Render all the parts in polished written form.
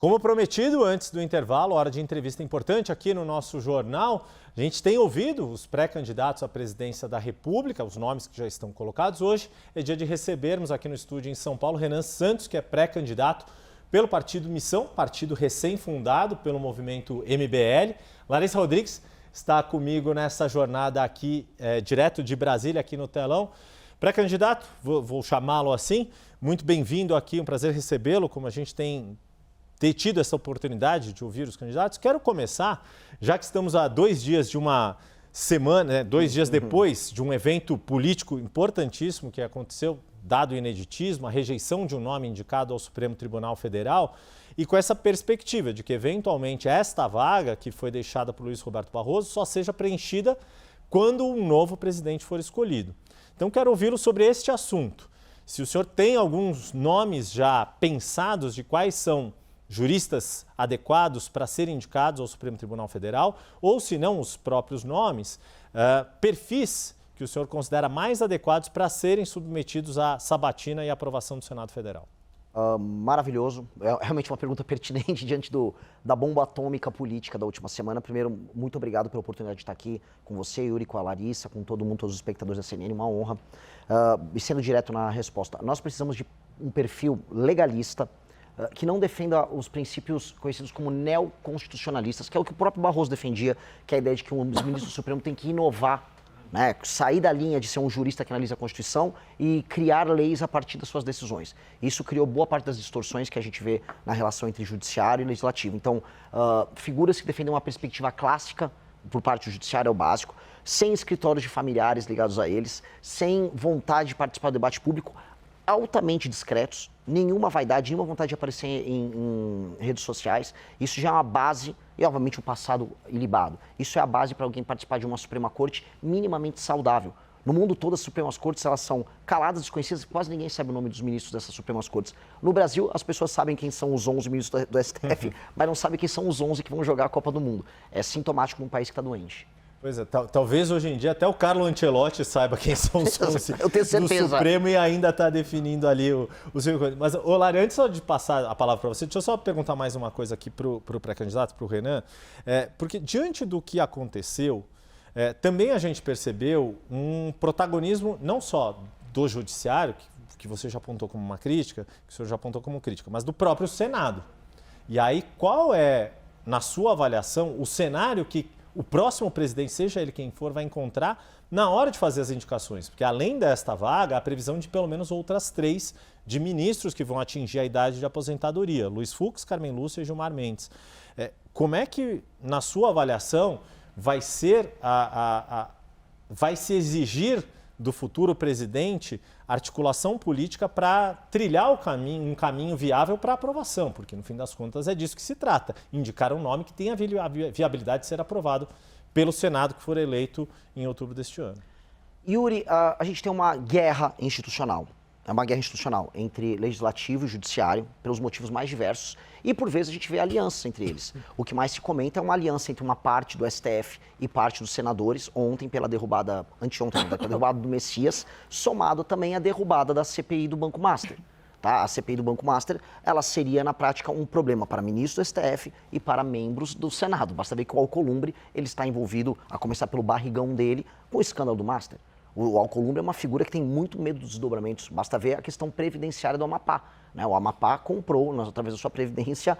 Como prometido, antes do intervalo, hora de entrevista importante aqui no nosso jornal, a gente tem ouvido os pré-candidatos à presidência da República, os nomes que já estão colocados. Hoje é dia de recebermos aqui no estúdio em São Paulo Renan Santos, que é pré-candidato pelo Partido Missão, partido recém-fundado pelo movimento MBL. Larissa Rodrigues está comigo nessa jornada aqui, direto de Brasília, aqui no telão. Pré-candidato, vou chamá-lo assim, muito bem-vindo aqui, um prazer recebê-lo, como a gente tem tido essa oportunidade de ouvir os candidatos. Quero começar, já que estamos a 2 dias de uma semana, 2 dias depois de um evento político importantíssimo que aconteceu, dado o ineditismo, a rejeição de um nome indicado ao Supremo Tribunal Federal, e com essa perspectiva de que, eventualmente, esta vaga que foi deixada por Luiz Roberto Barroso só seja preenchida quando um novo presidente for escolhido. Então, quero ouvi-lo sobre este assunto. Se o senhor tem alguns nomes já pensados de quais são juristas adequados para serem indicados ao Supremo Tribunal Federal, ou se não os próprios nomes, perfis que o senhor considera mais adequados para serem submetidos à sabatina e aprovação do Senado Federal. Maravilhoso, é realmente uma pergunta pertinente diante da bomba atômica política da última semana. Primeiro, muito obrigado pela oportunidade de estar aqui com você, Yuri, com a Larissa, com todo mundo, todos os espectadores da CNN, uma honra. E sendo direto na resposta, nós precisamos de um perfil legalista, que não defenda os princípios conhecidos como neoconstitucionalistas, que é o que o próprio Barroso defendia, que é a ideia de que os ministros do Supremo têm que inovar, né? Sair da linha de ser um jurista que analisa a Constituição e criar leis a partir das suas decisões. Isso criou boa parte das distorções que a gente vê na relação entre judiciário e legislativo. Então, figuras que defendem uma perspectiva clássica por parte do judiciário é o básico, sem escritórios de familiares ligados a eles, sem vontade de participar do debate público, altamente discretos, nenhuma vaidade, nenhuma vontade de aparecer em redes sociais. Isso já é uma base, e obviamente um passado ilibado. Isso é a base para alguém participar de uma Suprema Corte minimamente saudável. No mundo todo, as Supremas Cortes, elas são caladas, desconhecidas, quase ninguém sabe o nome dos ministros dessas Supremas Cortes. No Brasil, as pessoas sabem quem são os 11 ministros do STF, mas não sabem quem são os 11 que vão jogar a Copa do Mundo. É sintomático num país que está doente. Pois é, talvez hoje em dia até o Carlo Ancelotti saiba quem são os 11 Eu tenho certeza. do Supremo e ainda está definindo ali o seu... Mas, Lari, antes só de passar a palavra para você, deixa eu só perguntar mais uma coisa aqui para o pré-candidato, para o Renan, porque diante do que aconteceu, também a gente percebeu um protagonismo não só do judiciário, que você já apontou como uma crítica, que o senhor já apontou como crítica, mas do próprio Senado. E aí, qual é, na sua avaliação, o cenário que o próximo presidente, seja ele quem for, vai encontrar na hora de fazer as indicações? Porque além desta vaga, há previsão de pelo menos outras 3 de ministros que vão atingir a idade de aposentadoria. Luiz Fux, Carmen Lúcia e Gilmar Mendes. Como é que, na sua avaliação, vai ser vai se exigir do futuro presidente articulação política para trilhar um caminho viável para aprovação? Porque, no fim das contas, é disso que se trata. Indicar um nome que tenha a viabilidade de ser aprovado pelo Senado, que for eleito em outubro deste ano. Yuri, a gente tem uma guerra institucional. É uma guerra institucional entre legislativo e judiciário, pelos motivos mais diversos, e por vezes a gente vê alianças entre eles. O que mais se comenta é uma aliança entre uma parte do STF e parte dos senadores, ontem pela derrubada, anteontem, pela derrubada do Messias, somado também à derrubada da CPI do Banco Master. Tá? A CPI do Banco Master, ela seria na prática um problema para ministros do STF e para membros do Senado. Basta ver que o Alcolumbre ele está envolvido, a começar pelo barrigão dele, com o escândalo do Master. O Alcolumbre é uma figura que tem muito medo dos desdobramentos. Basta ver a questão previdenciária do Amapá, né? O Amapá comprou, através da sua previdência,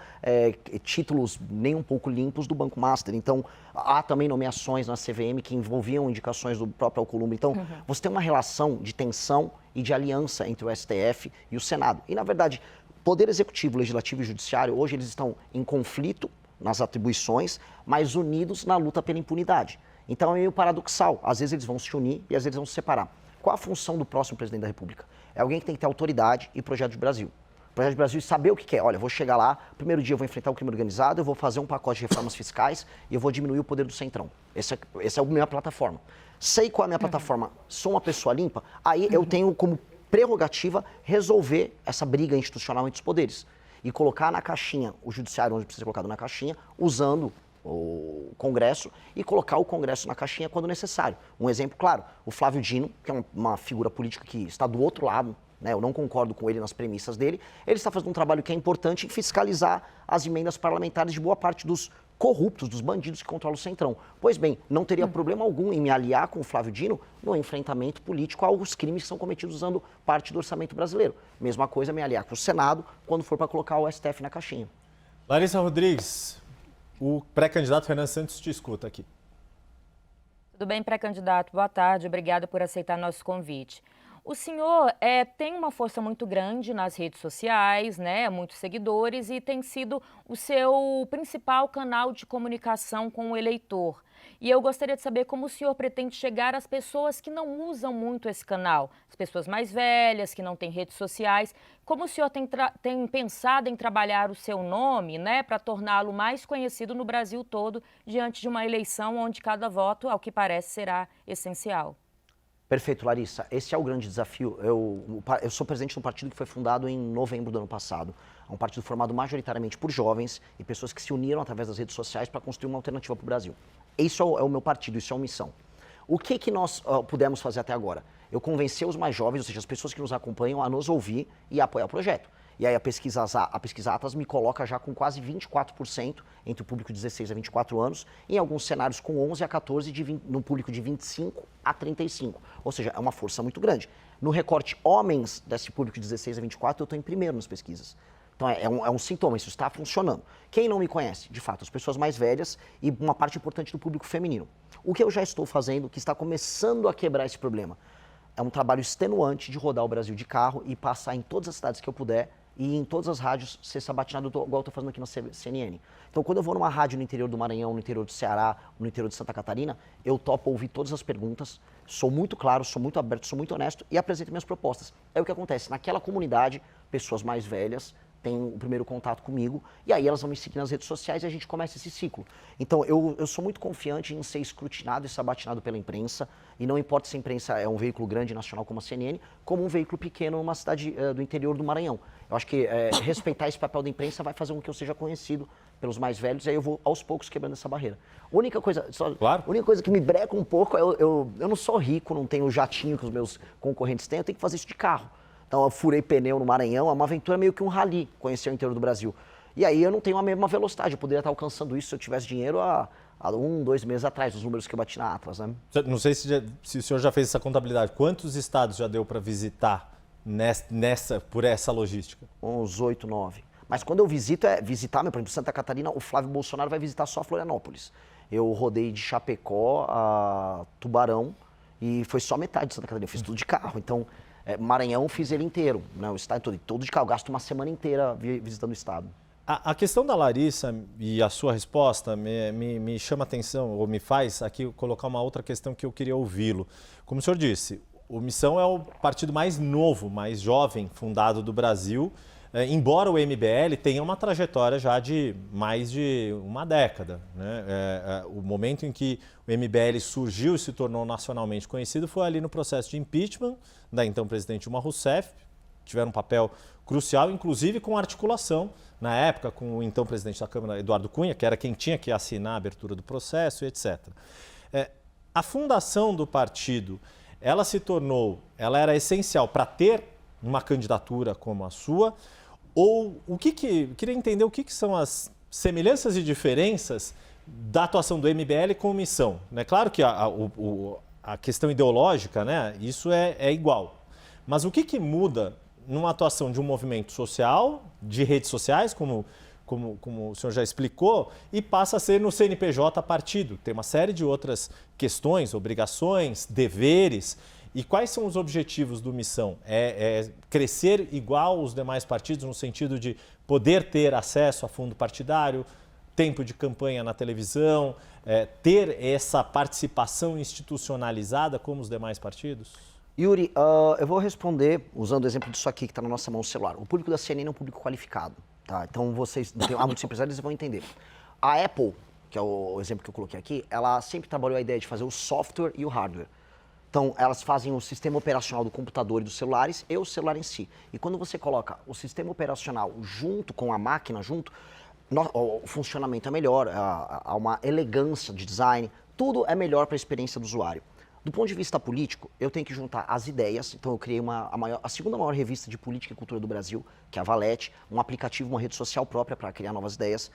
títulos nem um pouco limpos do Banco Master. Então, há também nomeações na CVM que envolviam indicações do próprio Alcolumbre. Então, você tem uma relação de tensão e de aliança entre o STF e o Senado. E, na verdade, Poder Executivo, Legislativo e Judiciário, hoje eles estão em conflito nas atribuições, mas unidos na luta pela impunidade. Então é meio paradoxal. Às vezes eles vão se unir e às vezes vão se separar. Qual a função do próximo presidente da República? É alguém que tem que ter autoridade e projeto de Brasil. Projeto de Brasil e saber o que quer. Olha, eu vou chegar lá, primeiro dia eu vou enfrentar o crime organizado, eu vou fazer um pacote de reformas fiscais e eu vou diminuir o poder do Centrão. Essa é a minha plataforma. Sei qual é a minha plataforma, sou uma pessoa limpa, aí eu tenho como prerrogativa resolver essa briga institucional entre os poderes. E colocar na caixinha o judiciário, onde precisa ser colocado na caixinha, usando o Congresso e colocar o Congresso na caixinha quando necessário. Um exemplo claro, o Flávio Dino, que é uma figura política que está do outro lado né? Eu não concordo com ele nas premissas dele. Ele está fazendo um trabalho que é importante em fiscalizar as emendas parlamentares de boa parte dos corruptos, dos bandidos que controlam o Centrão. Pois bem, não teria problema algum em me aliar com o Flávio Dino no enfrentamento político aos crimes que são cometidos usando parte do orçamento brasileiro. Mesma coisa me aliar com o Senado quando for para colocar o STF na caixinha. Larissa Rodrigues, o pré-candidato Renan Santos te escuta aqui. Tudo bem, pré-candidato? Boa tarde, obrigada por aceitar nosso convite. O senhor tem uma força muito grande nas redes sociais, né? Muitos seguidores e tem sido o seu principal canal de comunicação com o eleitor. E eu gostaria de saber como o senhor pretende chegar às pessoas que não usam muito esse canal, as pessoas mais velhas, que não têm redes sociais. Como o senhor tem pensado em trabalhar o seu nome, né, para torná-lo mais conhecido no Brasil todo, diante de uma eleição onde cada voto, ao que parece, será essencial? Perfeito, Larissa. Esse é o grande desafio. Eu sou presidente de um partido que foi fundado em novembro do ano passado. É um partido formado majoritariamente por jovens e pessoas que se uniram através das redes sociais para construir uma alternativa para o Brasil. Isso é o meu partido, isso é uma missão. O que nós pudemos fazer até agora? Eu convenci os mais jovens, ou seja, as pessoas que nos acompanham, a nos ouvir e a apoiar o projeto. E aí a pesquisa Atlas me coloca já com quase 24% entre o público de 16 a 24 anos, em alguns cenários com 11 a 14, no público de 25 a 35. Ou seja, é uma força muito grande. No recorte homens desse público de 16 a 24, eu estou em primeiro nas pesquisas. Então é um sintoma, isso está funcionando. Quem não me conhece, de fato, as pessoas mais velhas e uma parte importante do público feminino. O que eu já estou fazendo, que está começando a quebrar esse problema, é um trabalho extenuante de rodar o Brasil de carro e passar em todas as cidades que eu puder e em todas as rádios ser sabatinado igual eu estou fazendo aqui na CNN. Então, quando eu vou numa rádio no interior do Maranhão, no interior do Ceará, no interior de Santa Catarina, eu topo ouvir todas as perguntas, sou muito claro, sou muito aberto, sou muito honesto e apresento minhas propostas. É o que acontece. Naquela comunidade, pessoas mais velhas têm o primeiro contato comigo e aí elas vão me seguir nas redes sociais e a gente começa esse ciclo. Então, eu sou muito confiante em ser escrutinado e sabatinado pela imprensa e não importa se a imprensa é um veículo grande nacional como a CNN, como um veículo pequeno numa cidade do interior do Maranhão. Eu acho que respeitar esse papel da imprensa vai fazer com que eu seja conhecido pelos mais velhos e aí eu vou aos poucos quebrando essa barreira. A única coisa que me breca um pouco, eu não sou rico, não tenho o jatinho que os meus concorrentes têm, eu tenho que fazer isso de carro. Então eu furei pneu no Maranhão, é uma aventura meio que um rally, conhecer o interior do Brasil. E aí eu não tenho a mesma velocidade, eu poderia estar alcançando isso se eu tivesse dinheiro há 1, 2 meses atrás, os números que eu bati na Atlas, né? Não sei se o senhor já fez essa contabilidade. Quantos estados já deu para visitar por essa logística? Uns 8, 9. Mas quando eu visito, visitar, por exemplo, Santa Catarina, o Flávio Bolsonaro vai visitar só Florianópolis. Eu rodei de Chapecó a Tubarão e foi só metade de Santa Catarina, eu fiz tudo de carro. Então, Maranhão fiz ele inteiro, né? O estado todo de carro, eu gasto uma semana inteira visitando o estado. A questão da Larissa e a sua resposta me chama a atenção, ou me faz aqui colocar uma outra questão que eu queria ouvi-lo. Como o senhor disse, o Missão é o partido mais novo, mais jovem fundado do Brasil, embora o MBL tenha uma trajetória já de mais de uma década, né? O momento em que o MBL surgiu e se tornou nacionalmente conhecido foi ali no processo de impeachment da então presidente Dilma Rousseff. Tiveram um papel crucial, inclusive com articulação, na época, com o então presidente da Câmara, Eduardo Cunha, que era quem tinha que assinar a abertura do processo, etc. A fundação do partido, ela era essencial para ter uma candidatura como a sua, ou queria entender o que são as semelhanças e diferenças da atuação do MBL com Missão. É claro que a questão ideológica, né, isso é igual, mas o que muda numa atuação de um movimento social, de redes sociais, como o senhor já explicou, e passa a ser no CNPJ partido? Tem uma série de outras questões, obrigações, deveres. E quais são os objetivos do Missão? Crescer igual os demais partidos, no sentido de poder ter acesso a fundo partidário, tempo de campanha na televisão, ter essa participação institucionalizada como os demais partidos? Yuri, eu vou responder usando o exemplo disso aqui que está na nossa mão, o celular. O público da CNN é um público qualificado, tá? Então há muitos empresários que vão entender. A Apple, que é o exemplo que eu coloquei aqui, ela sempre trabalhou a ideia de fazer o software e o hardware. Então, elas fazem o sistema operacional do computador e dos celulares e o celular em si. E quando você coloca o sistema operacional junto com a máquina, o funcionamento é melhor, há uma elegância de design, tudo é melhor para a experiência do usuário. Do ponto de vista político, eu tenho que juntar as ideias. Então eu criei a segunda maior revista de política e cultura do Brasil, que é a Valete, um aplicativo, uma rede social própria para criar novas ideias.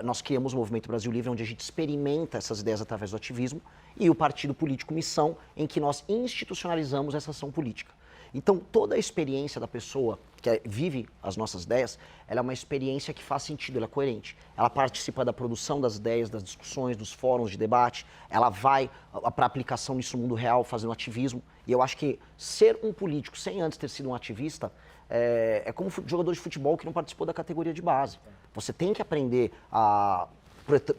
Nós criamos o Movimento Brasil Livre, onde a gente experimenta essas ideias através do ativismo, e o Partido Político Missão, em que nós institucionalizamos essa ação política. Então, toda a experiência da pessoa que vive as nossas ideias, ela é uma experiência que faz sentido, ela é coerente. Ela participa da produção das ideias, das discussões, dos fóruns de debate, ela vai para a aplicação nisso no mundo real, fazendo ativismo. E eu acho que ser um político sem antes ter sido um ativista é como jogador de futebol que não participou da categoria de base. Você tem que aprender a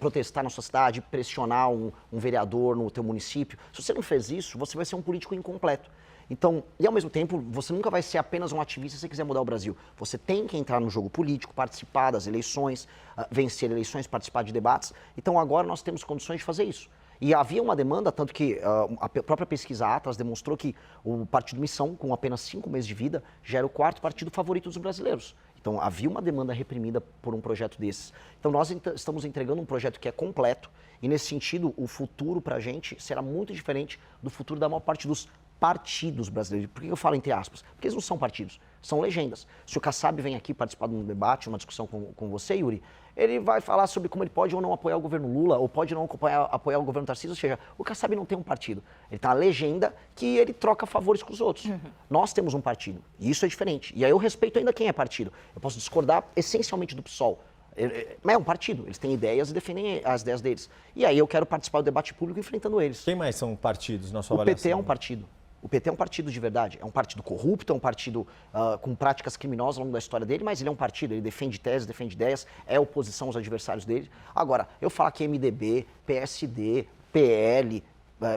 protestar na sua cidade, pressionar um vereador no teu município. Se você não fez isso, você vai ser um político incompleto. Então, e ao mesmo tempo, você nunca vai ser apenas um ativista se você quiser mudar o Brasil. Você tem que entrar no jogo político, participar das eleições, vencer eleições, participar de debates. Então, agora nós temos condições de fazer isso. E havia uma demanda, tanto que a própria pesquisa Atlas demonstrou que o Partido Missão, com apenas 5 meses de vida, já era o 4º partido favorito dos brasileiros. Então, havia uma demanda reprimida por um projeto desses. Então, nós estamos entregando um projeto que é completo e, nesse sentido, o futuro para a gente será muito diferente do futuro da maior parte dos partidos brasileiros. Por que eu falo entre aspas? Porque eles não são partidos, são legendas. Se o Kassab vem aqui participar de um debate, uma discussão com você, Yuri, ele vai falar sobre como ele pode ou não apoiar o governo Lula, ou pode não apoiar o governo Tarcísio, ou seja, o Kassab não tem um partido. Ele tem uma legenda que ele troca favores com os outros. Nós temos um partido, e isso é diferente. E aí eu respeito ainda quem é partido. Eu posso discordar essencialmente do PSOL, mas é um partido, eles têm ideias e defendem as ideias deles. E aí eu quero participar do debate público enfrentando eles. Quem mais são partidos na sua avaliação? O PT é um partido. O PT é um partido de verdade, é um partido corrupto, é um partido com práticas criminosas ao longo da história dele, mas ele é um partido, ele defende teses, defende ideias, é oposição aos adversários dele. Agora, eu falar que MDB, PSD, PL,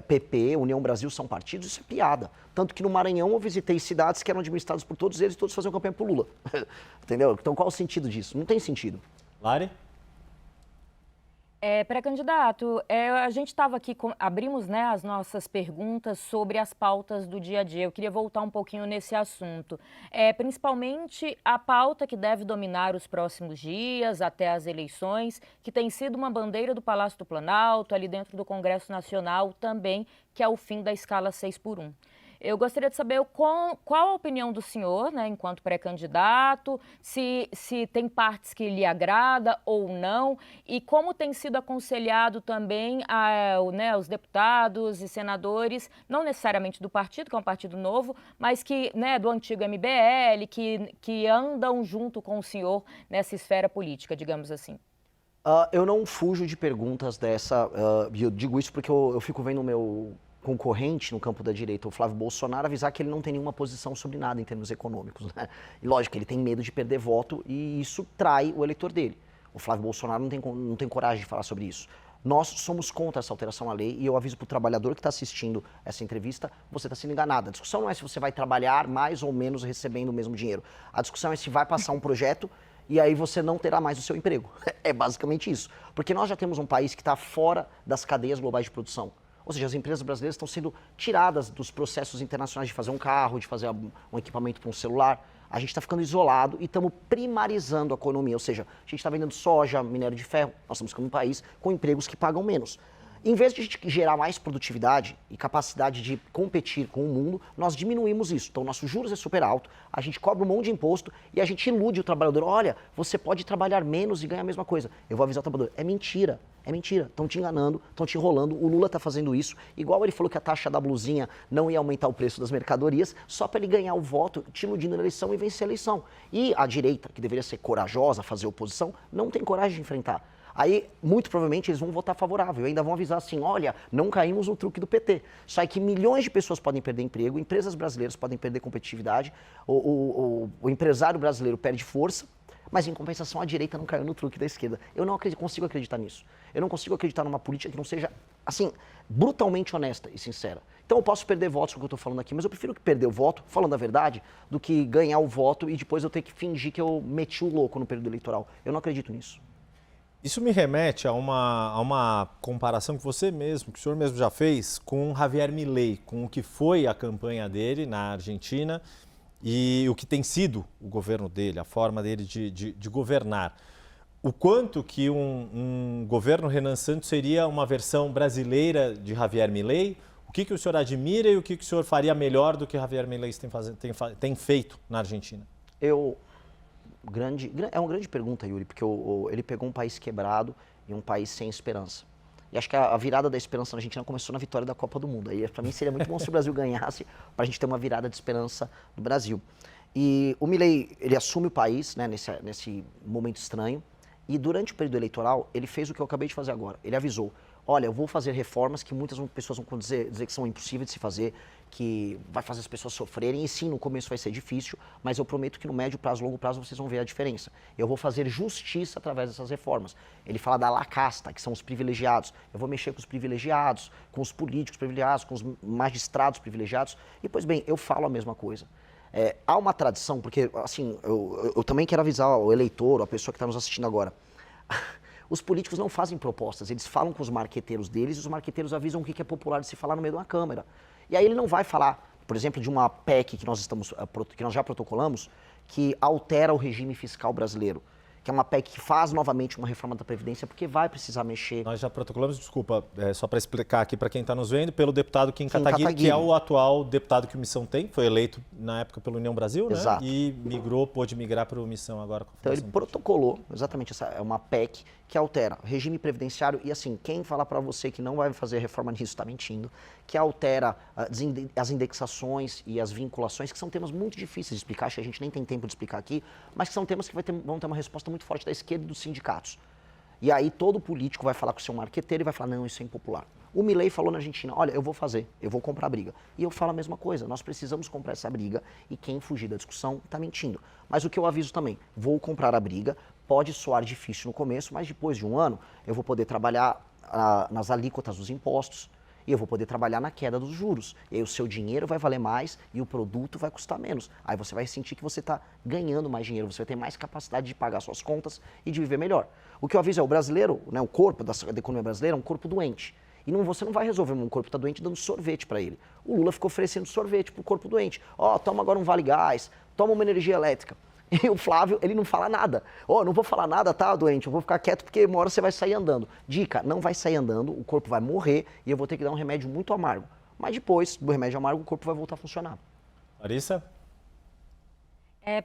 PP, União Brasil são partidos, isso é piada. Tanto que no Maranhão eu visitei cidades que eram administradas por todos eles e todos faziam campanha pro Lula. Entendeu? Então qual o sentido disso? Não tem sentido. Lari? Pré-candidato, a gente estava aqui, abrimos, né, as nossas perguntas sobre as pautas do dia a dia. Eu queria voltar um pouquinho nesse assunto. Principalmente a pauta que deve dominar os próximos dias, até as eleições, que tem sido uma bandeira do Palácio do Planalto, ali dentro do Congresso Nacional também, que é o fim da escala 6x1. Eu gostaria de saber qual a opinião do senhor, né, enquanto pré-candidato, se tem partes que lhe agrada ou não, e como tem sido aconselhado também os deputados e senadores, não necessariamente do partido, que é um partido novo, mas que, né, do antigo MBL, que andam junto com o senhor nessa esfera política, digamos assim. Eu não fujo de perguntas dessa, e eu digo isso porque eu fico vendo o meu concorrente no campo da direita, o Flávio Bolsonaro, avisar que ele não tem nenhuma posição sobre nada em termos econômicos, né? E lógico, ele tem medo de perder voto e isso trai o eleitor dele. O Flávio Bolsonaro não tem coragem de falar sobre isso. Nós somos contra essa alteração à lei e eu aviso para o trabalhador que está assistindo essa entrevista, você está sendo enganado. A discussão não é se você vai trabalhar mais ou menos recebendo o mesmo dinheiro. A discussão é se vai passar um projeto e aí você não terá mais o seu emprego. É basicamente isso. Porque nós já temos um país que está fora das cadeias globais de produção. Ou seja, as empresas brasileiras estão sendo tiradas dos processos internacionais de fazer um carro, de fazer um equipamento para um celular. A gente está ficando isolado e estamos primarizando a economia. Ou seja, a gente está vendendo soja, minério de ferro. Nós estamos ficando um país com empregos que pagam menos. Em vez de a gente gerar mais produtividade e capacidade de competir com o mundo, nós diminuímos isso. Então, nossos juros é super alto, a gente cobra um monte de imposto e a gente ilude o trabalhador. Olha, você pode trabalhar menos e ganhar a mesma coisa. Eu vou avisar o trabalhador. É mentira. É mentira, estão te enganando, estão te enrolando, o Lula está fazendo isso, igual ele falou que a taxa da blusinha não ia aumentar o preço das mercadorias, só para ele ganhar o voto, te iludindo na eleição e vencer a eleição. E a direita, que deveria ser corajosa, fazer oposição, não tem coragem de enfrentar. Aí, muito provavelmente, eles vão votar favorável, ainda vão avisar assim, olha, não caímos no truque do PT. Só que milhões de pessoas podem perder emprego, empresas brasileiras podem perder competitividade, o empresário brasileiro perde força, mas em compensação a direita não caiu no truque da esquerda. Eu não consigo acreditar nisso. Eu não consigo acreditar numa política que não seja, assim, brutalmente honesta e sincera. Então eu posso perder votos com o que eu estou falando aqui, mas eu prefiro perder o voto, falando a verdade, do que ganhar o voto e depois eu ter que fingir que eu meti o louco no período eleitoral. Eu não acredito nisso. Isso me remete a uma comparação que o senhor mesmo já fez com Javier Milei, com o que foi a campanha dele na Argentina e o que tem sido o governo dele, a forma dele de governar. O quanto que um governo Renan Santos seria uma versão brasileira de Javier Milei, o que o senhor admira e o que o senhor faria melhor do que Javier Milei tem feito na Argentina? É uma grande pergunta, Yuri, porque ele pegou um país quebrado e um país sem esperança. E acho que a virada da esperança na Argentina começou na vitória da Copa do Mundo. Aí, para mim, seria muito bom se o Brasil ganhasse, para a gente ter uma virada de esperança no Brasil. E o Milei, ele assume o país, né, nesse momento estranho, e durante o período eleitoral, ele fez o que eu acabei de fazer agora. Ele avisou, olha, eu vou fazer reformas que muitas pessoas vão dizer que são impossíveis de se fazer, que vai fazer as pessoas sofrerem, e sim, no começo vai ser difícil, mas eu prometo que no médio prazo, longo prazo, vocês vão ver a diferença. Eu vou fazer justiça através dessas reformas. Ele fala da la casta, que são os privilegiados. Eu vou mexer com os privilegiados, com os políticos privilegiados, com os magistrados privilegiados. E, pois bem, eu falo a mesma coisa. Há uma tradição, porque, assim, eu também quero avisar o eleitor, a pessoa que está nos assistindo agora. Os políticos não fazem propostas, eles falam com os marqueteiros deles e os marqueteiros avisam o que é popular de se falar no meio de uma câmera. E aí ele não vai falar, por exemplo, de uma PEC que nós já protocolamos, que altera o regime fiscal brasileiro, que é uma PEC que faz novamente uma reforma da Previdência, porque vai precisar mexer. Nós já protocolamos, desculpa, só para explicar aqui para quem está nos vendo, pelo deputado Kim Kataguiri, que é o atual deputado que o Missão tem, foi eleito na época pela União Brasil, né? Exato. E pôde migrar para o Missão agora. Então ele protocolou, exatamente, essa é uma PEC que altera o regime previdenciário e assim, quem falar para você que não vai fazer reforma nisso está mentindo, que altera as indexações e as vinculações, que são temas muito difíceis de explicar, acho que a gente nem tem tempo de explicar aqui, mas que são temas que vão ter uma resposta muito forte da esquerda e dos sindicatos. E aí todo político vai falar com o seu marqueteiro e vai falar, não, isso é impopular. O Milei falou na Argentina, olha, eu vou comprar a briga. E eu falo a mesma coisa, nós precisamos comprar essa briga e quem fugir da discussão está mentindo. Mas o que eu aviso também, vou comprar a briga, pode soar difícil no começo, mas depois de um ano eu vou poder trabalhar nas alíquotas dos impostos e eu vou poder trabalhar na queda dos juros. E aí o seu dinheiro vai valer mais e o produto vai custar menos. Aí você vai sentir que você está ganhando mais dinheiro, você vai ter mais capacidade de pagar suas contas e de viver melhor. O que eu aviso é o brasileiro, né, o corpo da economia brasileira é um corpo doente. E você não vai resolver um corpo que está doente dando sorvete para ele. O Lula ficou oferecendo sorvete para o corpo doente. Toma agora um Vale Gás, toma uma energia elétrica. E o Flávio, ele não fala nada. Não vou falar nada, tá, doente? Eu vou ficar quieto porque uma hora você vai sair andando. Dica, não vai sair andando, o corpo vai morrer e eu vou ter que dar um remédio muito amargo. Mas depois do remédio amargo, o corpo vai voltar a funcionar. Larissa?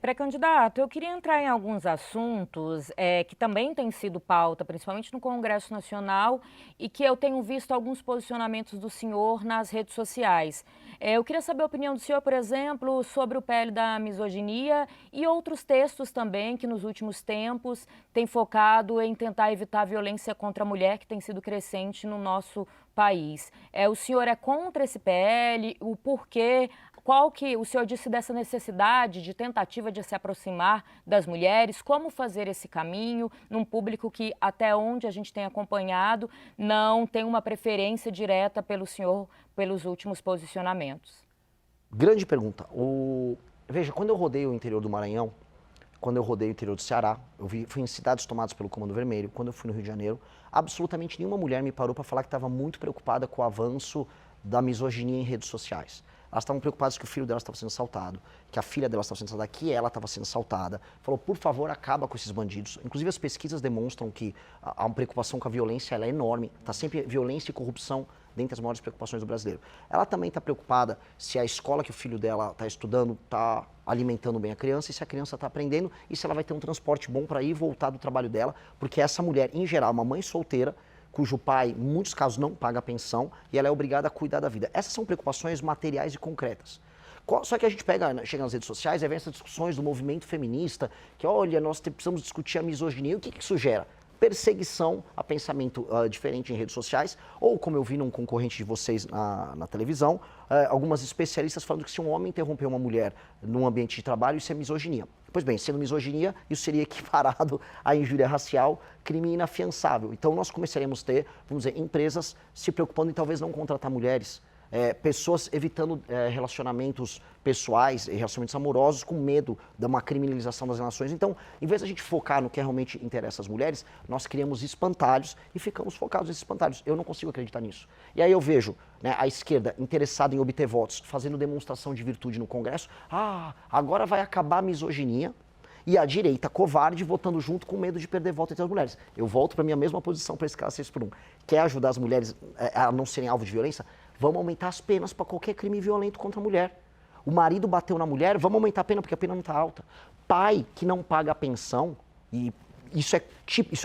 Pré-candidato, eu queria entrar em alguns assuntos que também têm sido pauta, principalmente no Congresso Nacional, e que eu tenho visto alguns posicionamentos do senhor nas redes sociais. Eu queria saber a opinião do senhor, por exemplo, sobre o PL da misoginia e outros textos também que nos últimos tempos têm focado em tentar evitar a violência contra a mulher, que tem sido crescente no nosso país. O senhor é contra esse PL? O porquê? Qual que o senhor disse dessa necessidade de tentativa de se aproximar das mulheres? Como fazer esse caminho num público que, até onde a gente tem acompanhado, não tem uma preferência direta pelo senhor pelos últimos posicionamentos? Grande pergunta. Veja, quando eu rodei o interior do Maranhão, quando eu rodei o interior do Ceará, fui em cidades tomadas pelo Comando Vermelho, quando eu fui no Rio de Janeiro, absolutamente nenhuma mulher me parou para falar que estava muito preocupada com o avanço da misoginia em redes sociais. Elas estavam preocupadas que o filho delas estava sendo assaltado, que a filha delas estava sendo assaltada, que ela estava sendo assaltada. Falou, por favor, acaba com esses bandidos. Inclusive, as pesquisas demonstram que há uma preocupação com a violência, ela é enorme. Está sempre violência e corrupção dentre as maiores preocupações do brasileiro. Ela também está preocupada se a escola que o filho dela está estudando está alimentando bem a criança, e se a criança está aprendendo, e se ela vai ter um transporte bom para ir e voltar do trabalho dela, porque essa mulher, em geral, uma mãe solteira, cujo pai, em muitos casos, não paga pensão e ela é obrigada a cuidar da vida. Essas são preocupações materiais e concretas. Só que a gente chega nas redes sociais e vem essas discussões do movimento feminista, que olha, nós precisamos discutir a misoginia. O que isso gera? Perseguição a pensamento diferente em redes sociais, ou como eu vi num concorrente de vocês na televisão, algumas especialistas falando que se um homem interromper uma mulher num ambiente de trabalho, isso é misoginia. Pois bem, sendo misoginia, isso seria equiparado à injúria racial, crime inafiançável. Então nós começaremos a ter, vamos dizer, empresas se preocupando em talvez não contratar mulheres, pessoas evitando relacionamentos pessoais e relacionamentos amorosos com medo de uma criminalização das relações. Então, em vez de a gente focar no que realmente interessa às mulheres, nós criamos espantalhos e ficamos focados nesses espantalhos. Eu não consigo acreditar nisso. E aí eu vejo, né, a esquerda interessada em obter votos, fazendo demonstração de virtude no Congresso. Agora vai acabar a misoginia. E a direita covarde votando junto com medo de perder voto entre as mulheres. Eu volto para a minha mesma posição para esse caso 6x1. Quer ajudar as mulheres a não serem alvo de violência? vamos aumentar as penas para qualquer crime violento contra a mulher. O marido bateu na mulher, vamos aumentar a pena porque a pena não está alta. Pai que não paga a pensão, e isso é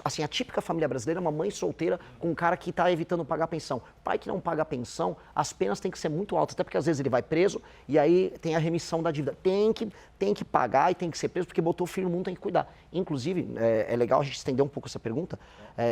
assim, a típica família brasileira é uma mãe solteira com um cara que está evitando pagar a pensão. Pai que não paga a pensão, as penas têm que ser muito altas, até porque às vezes ele vai preso e aí tem a remissão da dívida. Tem que pagar e tem que ser preso porque botou o filho no mundo, tem que cuidar. Inclusive, é legal a gente estender um pouco essa pergunta.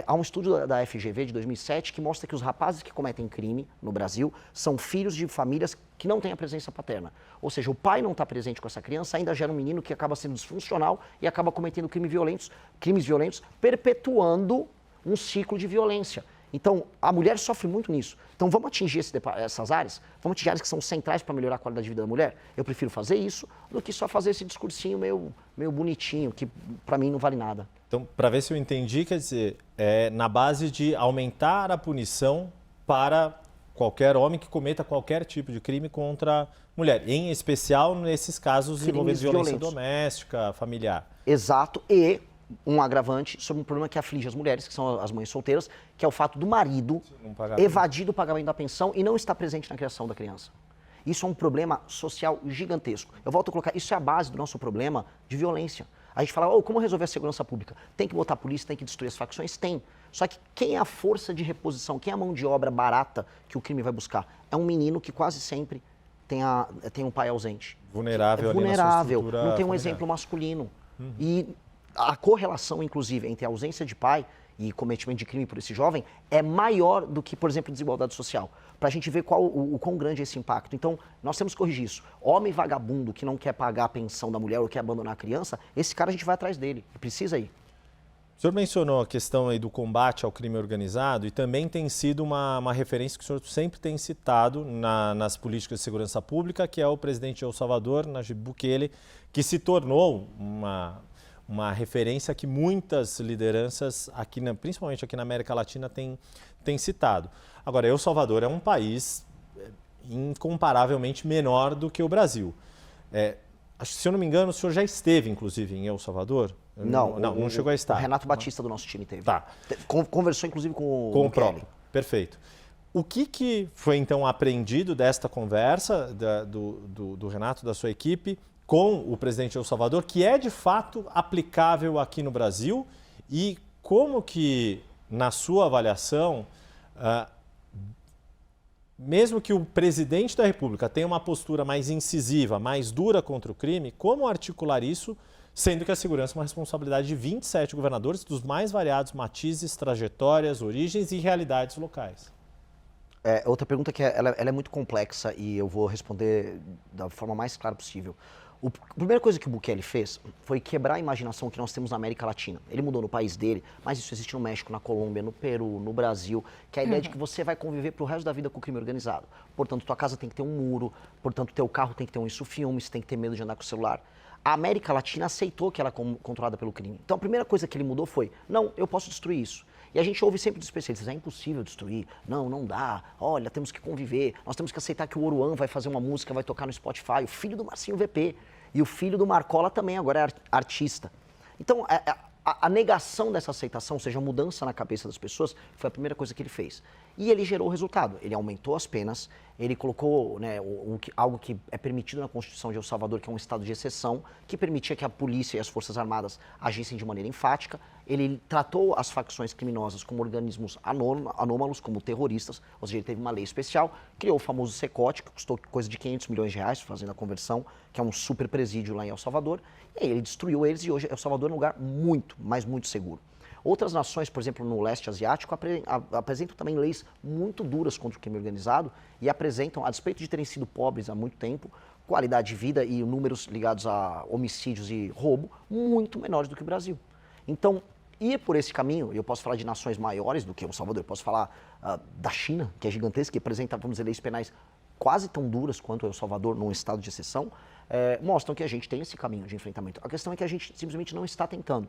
Há um estudo da FGV de 2007 que mostra que os rapazes que cometem crime no Brasil são filhos de famílias que não têm a presença paterna. Ou seja, o pai não está presente com essa criança, ainda gera um menino que acaba sendo disfuncional e acaba cometendo crimes violentos, perpetuando um ciclo de violência. Então, a mulher sofre muito nisso. Então, vamos atingir essas áreas? Vamos atingir áreas que são centrais para melhorar a qualidade de vida da mulher? Eu prefiro fazer isso do que só fazer esse discursinho meio bonitinho, que para mim não vale nada. Então, para ver se eu entendi, quer dizer, é na base de aumentar a punição para qualquer homem que cometa qualquer tipo de crime contra a mulher, em especial nesses casos envolvendo violência doméstica, familiar. Exato, e um agravante sobre um problema que aflige as mulheres, que são as mães solteiras, que é o fato do marido evadir do pagamento da pensão e não estar presente na criação da criança. Isso é um problema social gigantesco. Eu volto a colocar, isso é a base do nosso problema de violência. A gente fala, como resolver a segurança pública? Tem que botar a polícia, tem que destruir as facções? Tem. Só que quem é a força de reposição, quem é a mão de obra barata que o crime vai buscar? É um menino que quase sempre tem um pai ausente. Vulnerável, é vulnerável, ali na sua não tem um familiar. exemplo masculino. E a correlação, inclusive, entre a ausência de pai e cometimento de crime por esse jovem é maior do que, por exemplo, desigualdade social. Para a gente ver o quão grande é esse impacto. Então, nós temos que corrigir isso. Homem vagabundo que não quer pagar a pensão da mulher ou quer abandonar a criança, esse cara a gente vai atrás dele. Precisa ir. O senhor mencionou a questão aí do combate ao crime organizado e também tem sido uma referência que o senhor sempre tem citado nas políticas de segurança pública, que é o presidente de El Salvador, Nayib Bukele, que se tornou uma referência que muitas lideranças, principalmente aqui na América Latina, têm citado. Agora, El Salvador é um país incomparavelmente menor do que o Brasil. Acho que, se eu não me engano, o senhor já esteve, inclusive, em El Salvador? Não chegou a estar. O Renato Batista do nosso time teve. Tá. Conversou, inclusive, com o próprio. Perfeito. O que foi, então, aprendido desta conversa do Renato, da sua equipe, com o presidente de El Salvador, que é, de fato, aplicável aqui no Brasil? E como que, na sua avaliação, mesmo que o presidente da República tenha uma postura mais incisiva, mais dura contra o crime, como articular isso, sendo que a segurança é uma responsabilidade de 27 governadores dos mais variados matizes, trajetórias, origens e realidades locais? Outra pergunta que ela é muito complexa e eu vou responder da forma mais clara possível. A primeira coisa que o Bukele fez foi quebrar a imaginação que nós temos na América Latina. Ele mudou no país dele, mas isso existe no México, na Colômbia, no Peru, no Brasil, que é a ideia de que você vai conviver pro resto da vida com o crime organizado. Portanto, tua casa tem que ter um muro, portanto, teu carro tem que ter um isso-filme, você tem que ter medo de andar com o celular. A América Latina aceitou que ela é controlada pelo crime. Então, a primeira coisa que ele mudou foi, não, eu posso destruir isso. E a gente ouve sempre dos especialistas, é impossível destruir, não dá, olha, temos que conviver, nós temos que aceitar que o Oruan vai fazer uma música, vai tocar no Spotify, o filho do Marcinho VP, e o filho do Marcola também agora é artista. Então, a negação dessa aceitação, ou seja, a mudança na cabeça das pessoas, foi a primeira coisa que ele fez. E ele gerou o resultado, ele aumentou as penas, ele colocou algo que é permitido na Constituição de El Salvador, que é um estado de exceção, que permitia que a polícia e as Forças Armadas agissem de maneira enfática. Ele tratou as facções criminosas como organismos anômalos, como terroristas, ou seja, ele teve uma lei especial, criou o famoso Secote, que custou coisa de 500 milhões de reais, fazendo a conversão, que é um super presídio lá em El Salvador, e aí ele destruiu eles e hoje El Salvador é um lugar muito, mas muito seguro. Outras nações, por exemplo, no leste asiático, apresentam também leis muito duras contra o crime organizado e apresentam, a despeito de terem sido pobres há muito tempo, qualidade de vida e números ligados a homicídios e roubo muito menores do que o Brasil. Então, ir por esse caminho, e eu posso falar de nações maiores do que El Salvador, eu posso falar da China, que é gigantesca, que apresenta, vamos dizer, leis penais quase tão duras quanto El Salvador, num estado de exceção, mostram que a gente tem esse caminho de enfrentamento. A questão é que a gente simplesmente não está tentando.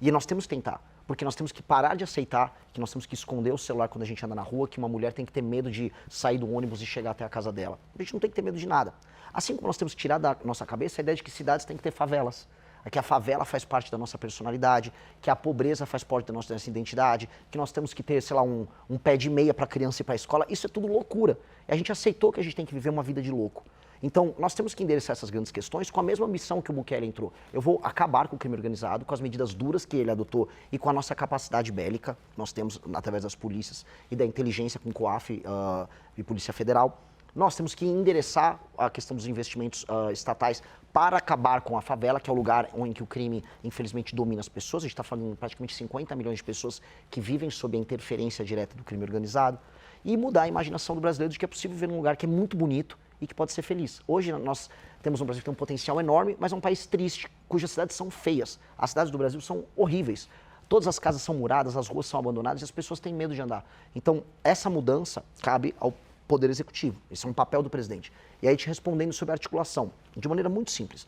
E nós temos que tentar, porque nós temos que parar de aceitar que nós temos que esconder o celular quando a gente anda na rua, que uma mulher tem que ter medo de sair do ônibus e chegar até a casa dela. A gente não tem que ter medo de nada. Assim como nós temos que tirar da nossa cabeça a ideia de que cidades têm que ter favelas. que a favela faz parte da nossa personalidade, que a pobreza faz parte da nossa identidade, que nós temos que ter, sei lá, um pé de meia para a criança ir para a escola. Isso é tudo loucura. E a gente aceitou que a gente tem que viver uma vida de louco. Então, nós temos que endereçar essas grandes questões com a mesma missão que o Bukele entrou. Eu vou acabar com o crime organizado, com as medidas duras que ele adotou e com a nossa capacidade bélica, nós temos através das polícias e da inteligência com o COAF e Polícia Federal. Nós temos que endereçar a questão dos investimentos estatais para acabar com a favela, que é o lugar em que o crime, infelizmente, domina as pessoas. A gente está falando de praticamente 50 milhões de pessoas que vivem sob a interferência direta do crime organizado. E mudar a imaginação do brasileiro de que é possível viver num lugar que é muito bonito e que pode ser feliz. Hoje nós temos um Brasil que tem um potencial enorme, mas é um país triste, cujas cidades são feias. As cidades do Brasil são horríveis. Todas as casas são muradas, as ruas são abandonadas e as pessoas têm medo de andar. Então, essa mudança cabe ao Poder Executivo. Esse é um papel do presidente. E aí, te respondendo sobre a articulação, de maneira muito simples.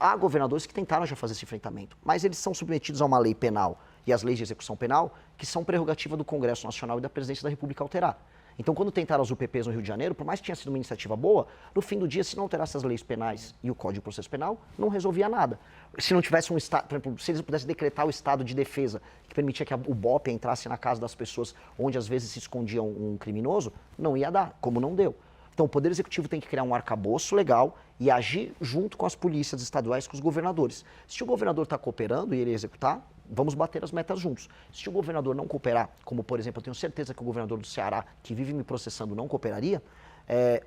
Há governadores que tentaram já fazer esse enfrentamento, mas eles são submetidos a uma lei penal e as leis de execução penal, que são prerrogativa do Congresso Nacional e da Presidência da República alterar. Então, quando tentaram as UPPs no Rio de Janeiro, por mais que tenha sido uma iniciativa boa, no fim do dia, se não alterasse as leis penais e o Código de Processo Penal, não resolvia nada. Se não tivesse um estado, por exemplo, se eles pudessem decretar o estado de defesa, que permitia que o BOP entrasse na casa das pessoas onde às vezes se escondia um criminoso, não ia dar, como não deu. Então, o Poder Executivo tem que criar um arcabouço legal e agir junto com as polícias estaduais, com os governadores. Se o governador está cooperando e ele executar, vamos bater as metas juntos. Se o governador não cooperar, como, por exemplo, eu tenho certeza que o governador do Ceará, que vive me processando, não cooperaria,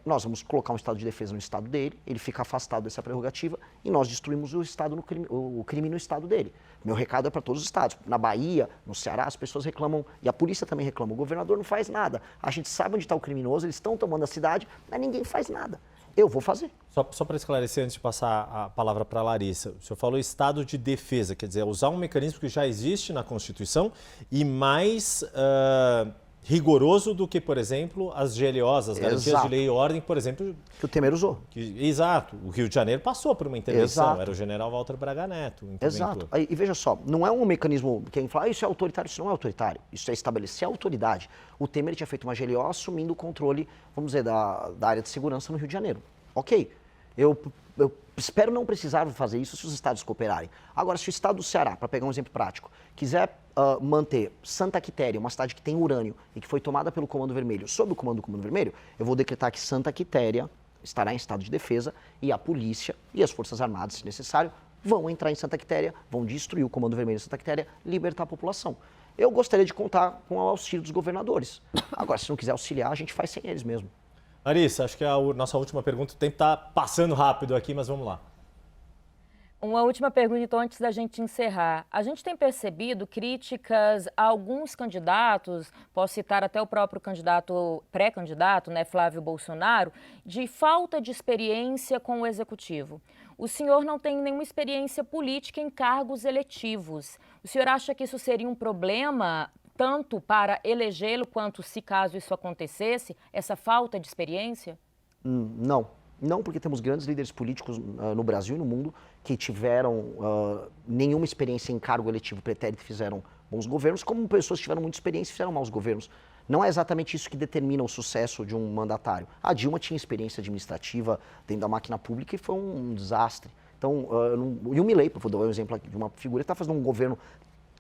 nós vamos colocar um estado de defesa no estado dele, ele fica afastado dessa prerrogativa e nós destruímos o crime no estado dele. Meu recado é para todos os estados. Na Bahia, no Ceará, as pessoas reclamam, e a polícia também reclama, o governador não faz nada. A gente sabe onde está o criminoso, eles estão tomando a cidade, mas ninguém faz nada. Eu vou fazer. Só para esclarecer, antes de passar a palavra para a Larissa, o senhor falou estado de defesa, quer dizer, usar um mecanismo que já existe na Constituição e mais rigoroso do que, por exemplo, as GLOs, as garantias Exato. de lei e ordem, por exemplo. Que o Temer usou. Exato. O Rio de Janeiro passou por uma intervenção, Exato. era o general Walter Braga Neto. Exato. E veja só, não é um mecanismo, quem fala, isso é autoritário, isso não é autoritário. Isso é estabelecer a autoridade. O Temer tinha feito uma GLO assumindo o controle, vamos dizer, da área de segurança no Rio de Janeiro. Ok. Eu espero não precisar fazer isso se os estados cooperarem. Agora, se o estado do Ceará, para pegar um exemplo prático, quiser manter Santa Quitéria, uma cidade que tem urânio e que foi tomada pelo Comando Vermelho, sob o comando do Comando Vermelho, eu vou decretar que Santa Quitéria estará em estado de defesa e a polícia e as Forças Armadas, se necessário, vão entrar em Santa Quitéria, vão destruir o Comando Vermelho de Santa Quitéria, libertar a população. Eu gostaria de contar com o auxílio dos governadores. Agora, se não quiser auxiliar, a gente faz sem eles mesmo. Larissa, acho que a nossa última pergunta, o tempo está passando rápido aqui, mas vamos lá. Uma última pergunta, então, antes da gente encerrar. A gente tem percebido críticas a alguns candidatos, posso citar até o próprio pré-candidato, né, Flávio Bolsonaro, de falta de experiência com o executivo. O senhor não tem nenhuma experiência política em cargos eletivos. O senhor acha que isso seria um problema tanto para elegê-lo quanto, se caso isso acontecesse, essa falta de experiência? Não. Não, porque temos grandes líderes políticos no Brasil e no mundo que tiveram nenhuma experiência em cargo eletivo pretérito e fizeram bons governos, como pessoas que tiveram muita experiência e fizeram maus governos. Não é exatamente isso que determina o sucesso de um mandatário. A Dilma tinha experiência administrativa dentro da máquina pública e foi um desastre. Então, e o Milei, vou dar um exemplo aqui de uma figura que está fazendo um governo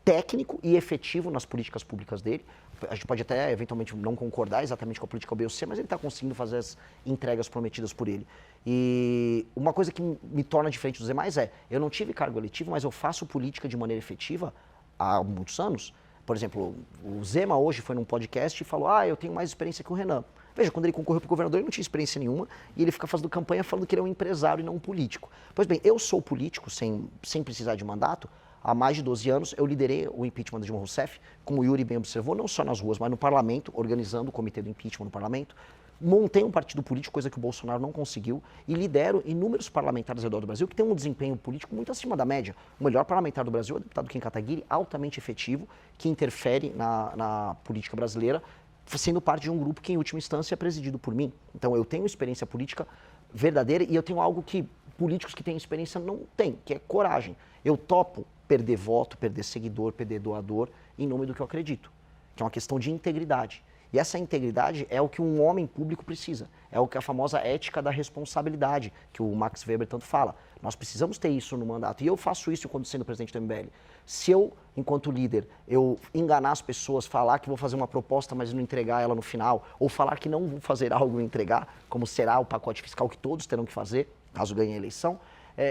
técnico e efetivo nas políticas públicas dele. A gente pode até, eventualmente, não concordar exatamente com a política B ou C, mas ele está conseguindo fazer as entregas prometidas por ele. E uma coisa que me torna diferente dos demais eu não tive cargo eletivo, mas eu faço política de maneira efetiva há muitos anos. Por exemplo, o Zema hoje foi num podcast e falou, eu tenho mais experiência que o Renan. Veja, quando ele concorreu para o governador, ele não tinha experiência nenhuma e ele fica fazendo campanha falando que ele é um empresário e não um político. Pois bem, eu sou político sem precisar de mandato. Há mais de 12 anos, eu liderei o impeachment de Dilma Rousseff, como o Yuri bem observou, não só nas ruas, mas no parlamento, organizando o comitê do impeachment no parlamento. Montei um partido político, coisa que o Bolsonaro não conseguiu, e lidero inúmeros parlamentares ao redor do Brasil que têm um desempenho político muito acima da média. O melhor parlamentar do Brasil é o deputado Kim Kataguiri, altamente efetivo, que interfere na política brasileira, sendo parte de um grupo que, em última instância, é presidido por mim. Então, eu tenho experiência política verdadeira e eu tenho algo que políticos que têm experiência não têm, que é coragem. Eu topo perder voto, perder seguidor, perder doador, em nome do que eu acredito, que é uma questão de integridade. E essa integridade é o que um homem público precisa. É o que a famosa ética da responsabilidade, que o Max Weber tanto fala. Nós precisamos ter isso no mandato. E eu faço isso quando sendo presidente do MBL. Se eu, enquanto líder, eu enganar as pessoas, falar que vou fazer uma proposta, mas não entregar ela no final, ou falar que não vou fazer algo e entregar, como será o pacote fiscal que todos terão que fazer, caso ganhe a eleição,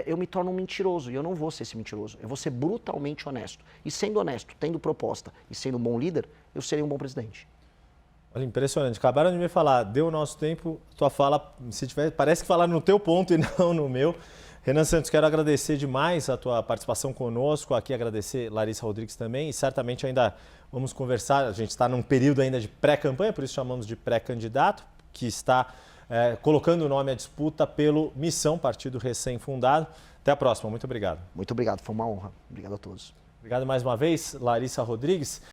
eu me torno um mentiroso. E eu não vou ser esse mentiroso. Eu vou ser brutalmente honesto. E sendo honesto, tendo proposta e sendo um bom líder, eu serei um bom presidente. Olha, impressionante. Acabaram de me falar, deu o nosso tempo, tua fala, se tiver, parece que falaram no teu ponto e não no meu. Renan Santos, quero agradecer demais a tua participação conosco, aqui agradecer Larissa Rodrigues também, e certamente ainda vamos conversar, a gente está num período ainda de pré-campanha, por isso chamamos de pré-candidato, que está colocando o nome à disputa pelo Missão, partido recém-fundado. Até a próxima, muito obrigado. Muito obrigado, foi uma honra. Obrigado a todos. Obrigado mais uma vez, Larissa Rodrigues.